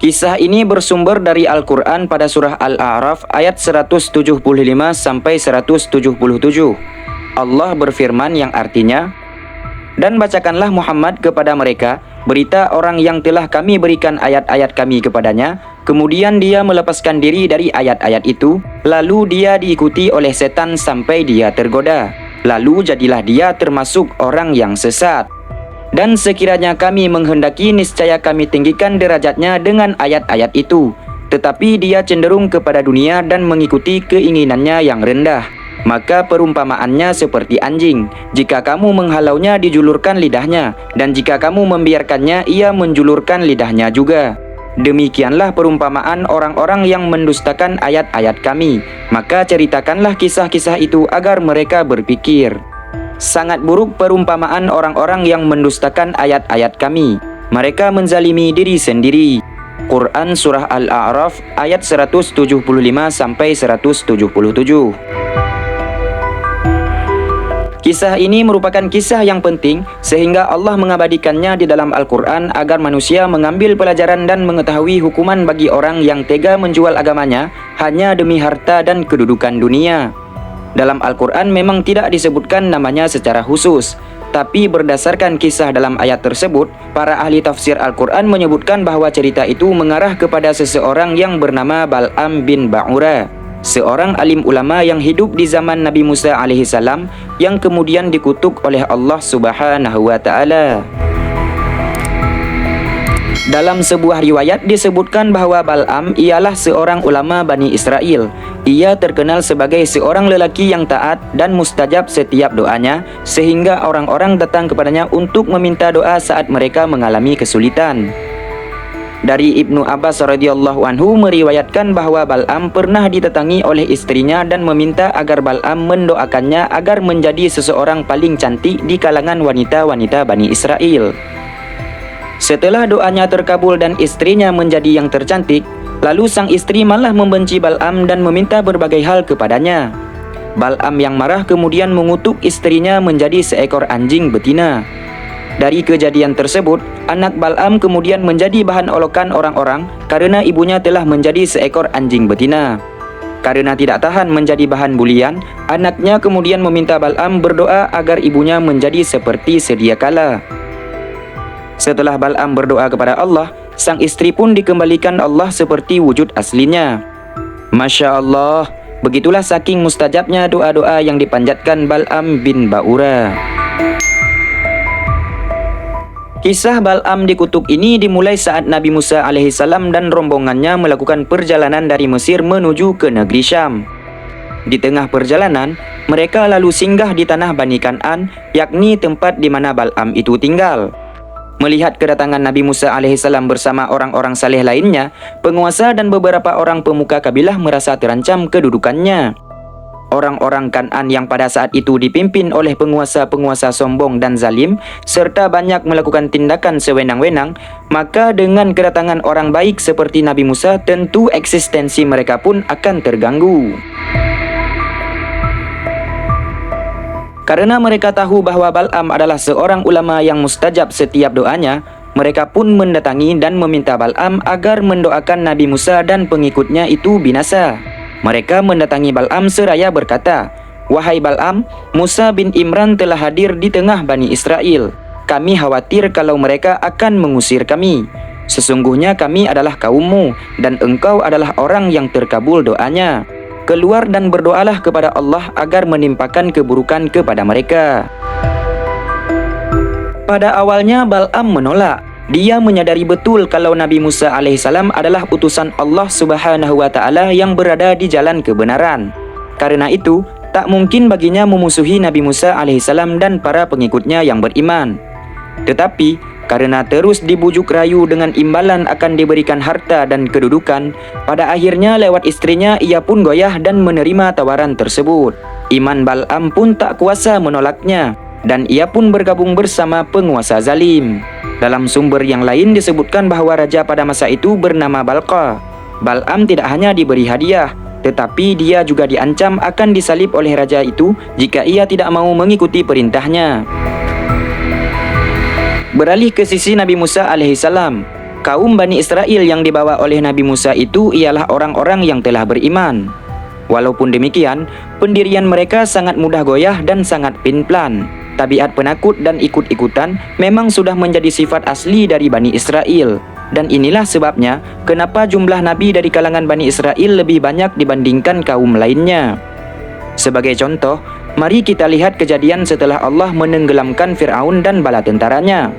Kisah ini bersumber dari Al-Quran pada surah Al-A'raf ayat 175 sampai 177. Allah berfirman yang artinya, "Dan bacakanlah Muhammad kepada mereka berita orang yang telah kami berikan ayat-ayat kami kepadanya, kemudian dia melepaskan diri dari ayat-ayat itu, lalu dia diikuti oleh setan sampai dia tergoda. Lalu jadilah dia termasuk orang yang sesat. Dan sekiranya kami menghendaki, niscaya kami tinggikan derajatnya dengan ayat-ayat itu. Tetapi dia cenderung kepada dunia dan mengikuti keinginannya yang rendah. Maka perumpamaannya seperti anjing. Jika kamu menghalaunya, dijulurkan lidahnya. Dan jika kamu membiarkannya, ia menjulurkan lidahnya juga. Demikianlah perumpamaan orang-orang yang mendustakan ayat-ayat kami. Maka ceritakanlah kisah-kisah itu agar mereka berpikir. Sangat buruk perumpamaan orang-orang yang mendustakan ayat-ayat kami. Mereka menzalimi diri sendiri." Quran Surah Al-A'raf ayat 175 sampai 177. Kisah ini merupakan kisah yang penting sehingga Allah mengabadikannya di dalam Al-Quran agar manusia mengambil pelajaran dan mengetahui hukuman bagi orang yang tega menjual agamanya hanya demi harta dan kedudukan dunia. Dalam Al-Quran memang tidak disebutkan namanya secara khusus, tapi berdasarkan kisah dalam ayat tersebut, para ahli tafsir Al-Quran menyebutkan bahwa cerita itu mengarah kepada seseorang yang bernama Bal'am bin Ba'ura, seorang alim ulama yang hidup di zaman Nabi Musa alaihissalam yang kemudian dikutuk oleh Allah Subhanahu wa ta'ala. Dalam sebuah riwayat disebutkan bahwa Bal'am ialah seorang ulama Bani Israel. Ia terkenal sebagai seorang lelaki yang taat dan mustajab setiap doanya, sehingga orang-orang datang kepadanya untuk meminta doa saat mereka mengalami kesulitan. Dari Ibnu Abbas radhiyallahu anhu meriwayatkan bahwa Bal'am pernah didatangi oleh istrinya dan meminta agar Bal'am mendoakannya agar menjadi seseorang paling cantik di kalangan wanita-wanita Bani Israel. Setelah doanya terkabul dan istrinya menjadi yang tercantik, lalu sang istri malah membenci Bal'am dan meminta berbagai hal kepadanya. Bal'am yang marah kemudian mengutuk istrinya menjadi seekor anjing betina. Dari kejadian tersebut, anak Bal'am kemudian menjadi bahan olokan orang-orang karena ibunya telah menjadi seekor anjing betina. Karena tidak tahan menjadi bahan bulian, anaknya kemudian meminta Bal'am berdoa agar ibunya menjadi seperti sedia kala. Setelah Bal'am berdoa kepada Allah, sang istri pun dikembalikan Allah seperti wujud aslinya. Masya Allah, begitulah saking mustajabnya doa-doa yang dipanjatkan Bal'am bin Ba'ura. Kisah Bal'am dikutuk ini dimulai saat Nabi Musa alaihissalam dan rombongannya melakukan perjalanan dari Mesir menuju ke negeri Syam. Di tengah perjalanan, mereka lalu singgah di tanah Bani Kan'an, yakni tempat di mana Bal'am itu tinggal. Melihat kedatangan Nabi Musa alaihissalam bersama orang-orang saleh lainnya, penguasa dan beberapa orang pemuka kabilah merasa terancam kedudukannya. Orang-orang Kan'an yang pada saat itu dipimpin oleh penguasa-penguasa sombong dan zalim, serta banyak melakukan tindakan sewenang-wenang, maka dengan kedatangan orang baik seperti Nabi Musa, tentu eksistensi mereka pun akan terganggu. Karena mereka tahu bahwa Bal'am adalah seorang ulama yang mustajab setiap doanya, mereka pun mendatangi dan meminta Bal'am agar mendoakan Nabi Musa dan pengikutnya itu binasa. Mereka mendatangi Bal'am seraya berkata, "Wahai Bal'am, Musa bin Imran telah hadir di tengah Bani Israel. Kami khawatir kalau mereka akan mengusir kami. Sesungguhnya kami adalah kaummu dan engkau adalah orang yang terkabul doanya. Keluar dan berdoalah kepada Allah agar menimpakan keburukan kepada mereka." Pada awalnya Bal'am menolak. Dia menyadari betul kalau Nabi Musa alaihissalam adalah utusan Allah Subhanahu wa ta'ala yang berada di jalan kebenaran. Karena itu, tak mungkin baginya memusuhi Nabi Musa alaihissalam dan para pengikutnya yang beriman. Tetapi karena terus dibujuk rayu dengan imbalan akan diberikan harta dan kedudukan, pada akhirnya lewat istrinya ia pun goyah dan menerima tawaran tersebut. Iman Bal'am pun tak kuasa menolaknya, dan ia pun bergabung bersama penguasa zalim. Dalam sumber yang lain disebutkan bahwa raja pada masa itu bernama Balqa. Bal'am tidak hanya diberi hadiah, tetapi dia juga diancam akan disalib oleh raja itu jika ia tidak mau mengikuti perintahnya. Beralih ke sisi Nabi Musa alaihissalam. Kaum Bani Israel yang dibawa oleh Nabi Musa itu ialah orang-orang yang telah beriman. Walaupun demikian, pendirian mereka sangat mudah goyah dan sangat pelin-pelan. Tabiat penakut dan ikut-ikutan memang sudah menjadi sifat asli dari Bani Israel. Dan inilah sebabnya kenapa jumlah nabi dari kalangan Bani Israel lebih banyak dibandingkan kaum lainnya. Sebagai contoh, mari kita lihat kejadian setelah Allah menenggelamkan Fir'aun dan bala tentaranya.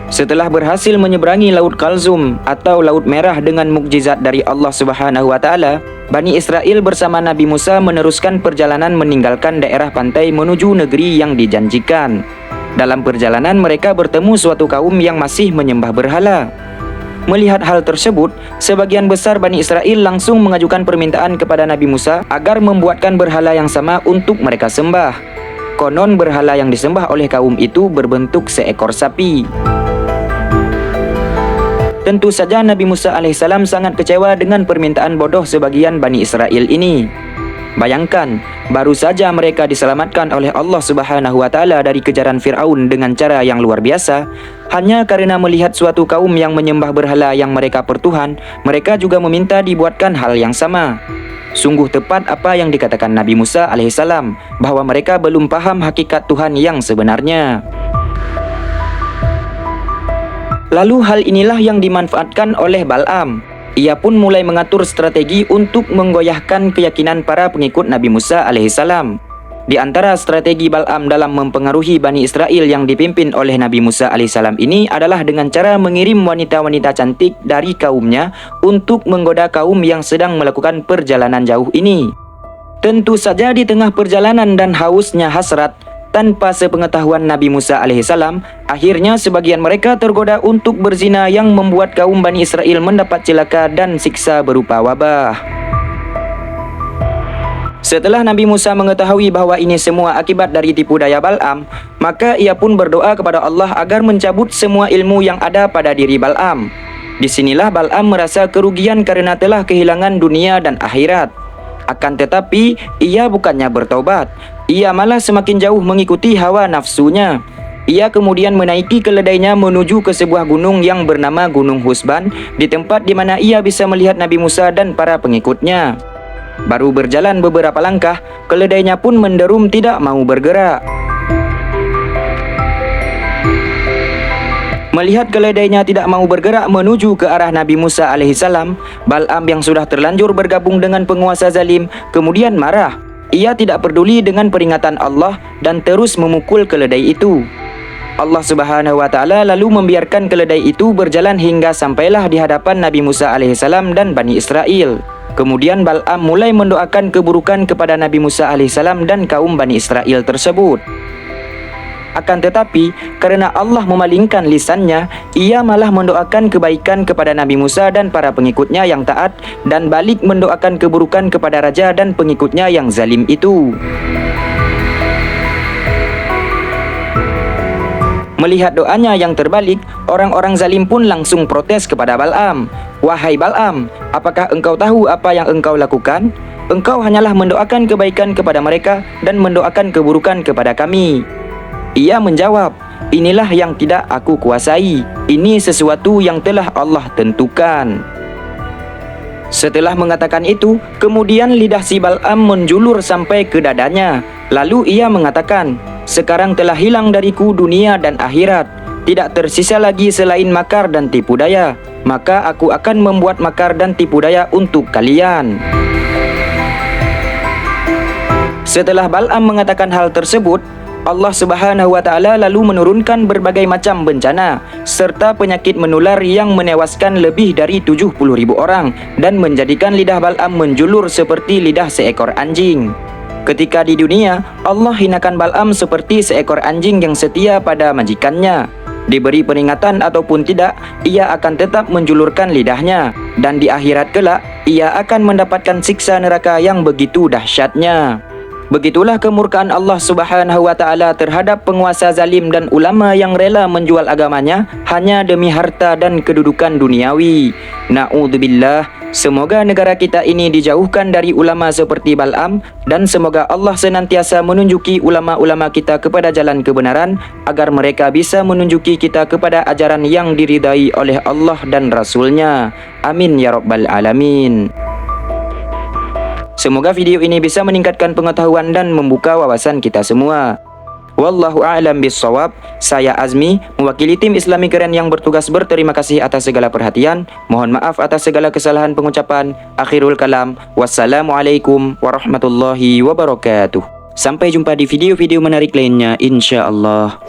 Setelah berhasil menyeberangi Laut Kalzum atau Laut Merah dengan mukjizat dari Allah Subhanahu wa taala, Bani Israel bersama Nabi Musa meneruskan perjalanan meninggalkan daerah pantai menuju negeri yang dijanjikan. Dalam perjalanan mereka bertemu suatu kaum yang masih menyembah berhala. Melihat hal tersebut, sebagian besar Bani Israel langsung mengajukan permintaan kepada Nabi Musa agar membuatkan berhala yang sama untuk mereka sembah. Konon berhala yang disembah oleh kaum itu berbentuk seekor sapi. Tentu saja Nabi Musa alaihissalam sangat kecewa dengan permintaan bodoh sebagian Bani Israel ini. Bayangkan, baru saja mereka diselamatkan oleh Allah Subhanahu wa taala dari kejaran Firaun dengan cara yang luar biasa, hanya karena melihat suatu kaum yang menyembah berhala yang mereka pertuhan, mereka juga meminta dibuatkan hal yang sama. Sungguh tepat apa yang dikatakan Nabi Musa alaihissalam, bahwa mereka belum paham hakikat Tuhan yang sebenarnya. Lalu hal inilah yang dimanfaatkan oleh Bal'am. Ia pun mulai mengatur strategi untuk menggoyahkan keyakinan para pengikut Nabi Musa alaihissalam. Di antara strategi Bal'am dalam mempengaruhi Bani Israel yang dipimpin oleh Nabi Musa alaihissalam ini adalah dengan cara mengirim wanita-wanita cantik dari kaumnya untuk menggoda kaum yang sedang melakukan perjalanan jauh ini. Tentu saja di tengah perjalanan dan hausnya hasrat, tanpa sepengetahuan Nabi Musa alaihissalam, akhirnya sebagian mereka tergoda untuk berzina yang membuat kaum Bani Israel mendapat celaka dan siksa berupa wabah. Setelah Nabi Musa mengetahui bahwa ini semua akibat dari tipu daya Bal'am, maka ia pun berdoa kepada Allah agar mencabut semua ilmu yang ada pada diri Bal'am. Disinilah Bal'am merasa kerugian karena telah kehilangan dunia dan akhirat. Akan tetapi, ia bukannya bertaubat. Ia malah semakin jauh mengikuti hawa nafsunya. Ia kemudian menaiki keledainya menuju ke sebuah gunung yang bernama Gunung Husban, di tempat di mana ia bisa melihat Nabi Musa dan para pengikutnya. Baru berjalan beberapa langkah, keledainya pun menderum tidak mau bergerak. Melihat keledainya tidak mau bergerak menuju ke arah Nabi Musa alaihissalam, Bal'am yang sudah terlanjur bergabung dengan penguasa zalim kemudian marah. Ia tidak peduli dengan peringatan Allah dan terus memukul keledai itu. Allah Subhanahu wa taala lalu membiarkan keledai itu berjalan hingga sampailah di hadapan Nabi Musa alaihissalam dan Bani Israel. Kemudian Bal'am mulai mendoakan keburukan kepada Nabi Musa alaihissalam dan kaum Bani Israel tersebut. Akan tetapi, karena Allah memalingkan lisannya, ia malah mendoakan kebaikan kepada Nabi Musa dan para pengikutnya yang taat, dan balik mendoakan keburukan kepada raja dan pengikutnya yang zalim itu. Melihat doanya yang terbalik, orang-orang zalim pun langsung protes kepada Bal'am. "Wahai Bal'am, apakah engkau tahu apa yang engkau lakukan? Engkau hanyalah mendoakan kebaikan kepada mereka dan mendoakan keburukan kepada kami." Ia menjawab, "Inilah yang tidak aku kuasai. Ini sesuatu yang telah Allah tentukan." Setelah mengatakan itu, kemudian lidah si Bal'am menjulur sampai ke dadanya. Lalu ia mengatakan, "Sekarang telah hilang dariku dunia dan akhirat. Tidak tersisa lagi selain makar dan tipu daya. Maka aku akan membuat makar dan tipu daya untuk kalian." Setelah Bal'am mengatakan hal tersebut, Allah Subhanahu wa taala lalu menurunkan berbagai macam bencana serta penyakit menular yang menewaskan lebih dari 70.000 orang dan menjadikan lidah Bal'am menjulur seperti lidah seekor anjing. Ketika di dunia, Allah hinakan Bal'am seperti seekor anjing yang setia pada majikannya. Diberi peringatan ataupun tidak, ia akan tetap menjulurkan lidahnya, dan di akhirat kelak ia akan mendapatkan siksa neraka yang begitu dahsyatnya. Begitulah kemurkaan Allah Subhanahu wa taala terhadap penguasa zalim dan ulama yang rela menjual agamanya hanya demi harta dan kedudukan duniawi. Na'udzubillah. Semoga negara kita ini dijauhkan dari ulama seperti Bal'am, dan semoga Allah senantiasa menunjuki ulama-ulama kita kepada jalan kebenaran agar mereka bisa menunjuki kita kepada ajaran yang diridai oleh Allah dan Rasul-Nya. Amin ya rabbal alamin. Semoga video ini bisa meningkatkan pengetahuan dan membuka wawasan kita semua. Wallahu a'lam bissawab. Saya Azmi, mewakili tim Islami keren yang bertugas berterima kasih atas segala perhatian. Mohon maaf atas segala kesalahan pengucapan. Akhirul kalam. Wassalamualaikum warahmatullahi wabarakatuh. Sampai jumpa di video-video menarik lainnya, insya Allah.